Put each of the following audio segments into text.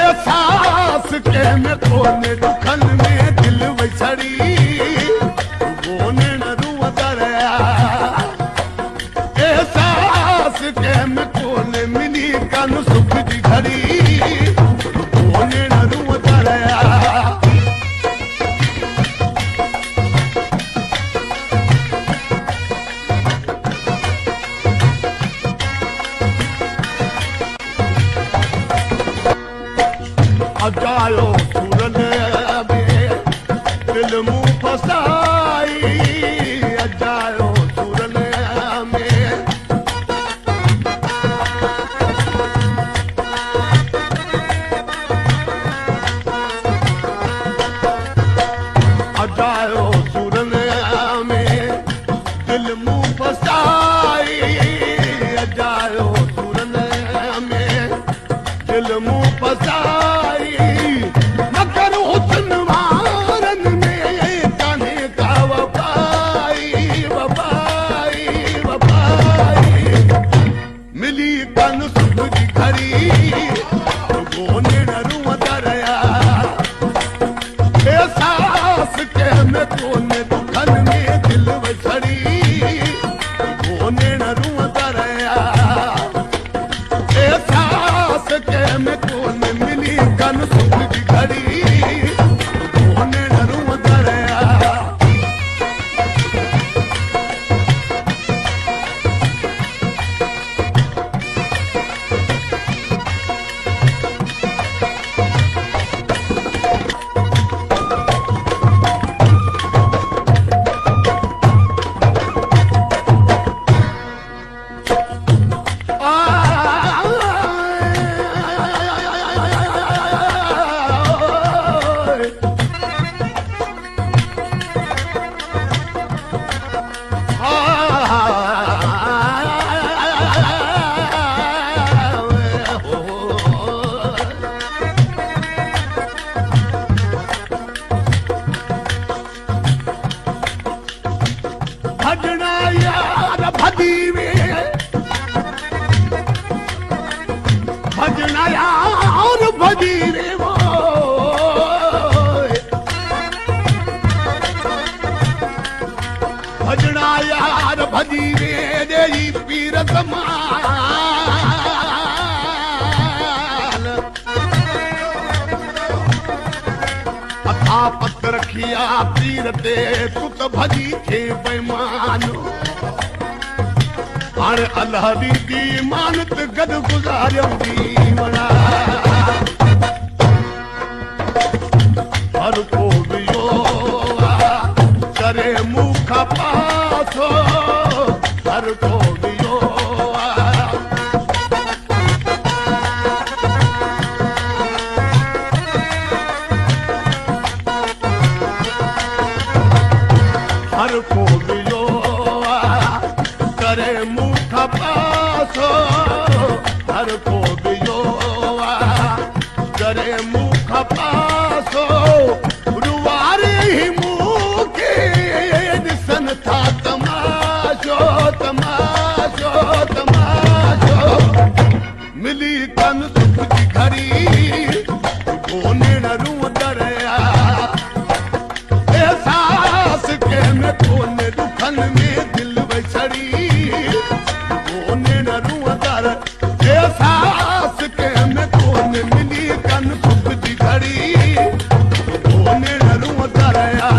एहसास के में कोने दुखन में दिल वसड़ी कोने न रू दरिया एहसास के में कोने मिली कन सुख जी घड़ी कोने न रू दरिया अजायो सुरन में दिल मुंह फसाई अजायो सुरन में अजायो सुरन में दिल मुंह फसाई अजायो सुरन में दिल मुंह फसाई भजना यार भजी रे वो भजना यार भजी रे देई पीर कमाल अथा पत रखिया पीर ते तू तो भजी थे बेमान हाणे अल्लाह दी मानत गद गुज़ारियो दीवाना हर को वियो करे मुख पासो हर को वियो हर को वियो करे मुख पासो हर को बियो करे मुख पासो रुवारे ही मुखे दिसन था तमाशो तमाशो तमाशो मिली कन सुख की घड़ी कोने न रू दरिया एहसास के में कोने दुखन में दिल बसड़ी एहसास के में कोने मिली कन सुख जी घड़ी कोने न रू दरिया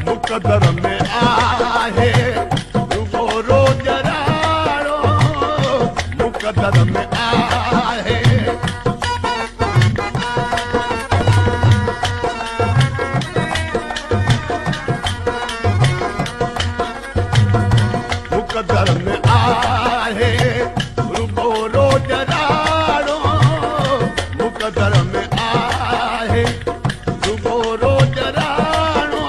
मुकदर में आहे रुगो रोज राड़ो मुकदर में आहे मुकदर में आहे रुगो रोज राड़ो मुकदर में आहे रुगो रोज राड़ो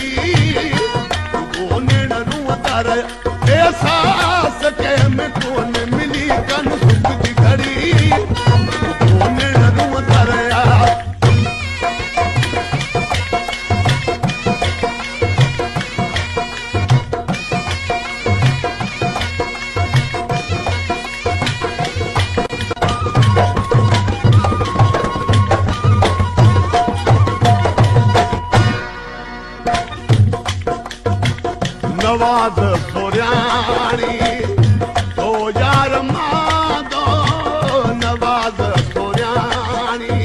घड़ी कोने न रूह तार एहसास के में कोन मिली कन सुख जी घड़ी कोने न रूह तार नवाज़ सोरियाणी तो यार मादो नवाज़ सोरियाणी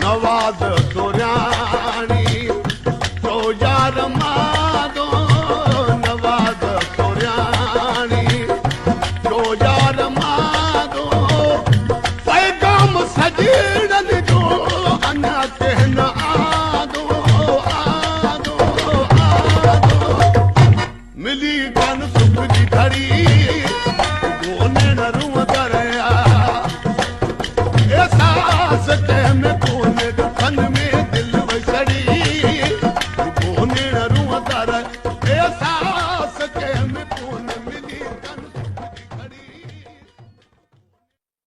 नवाज़ सोरियाणी तो यार मादो नवाज़ सोरियाणी तो यार मादो सजीड़न जो अना कहन आदो आदो आदो मिली कन सुख जी घड़ी कोने न रूह तरया एहसास के में कोन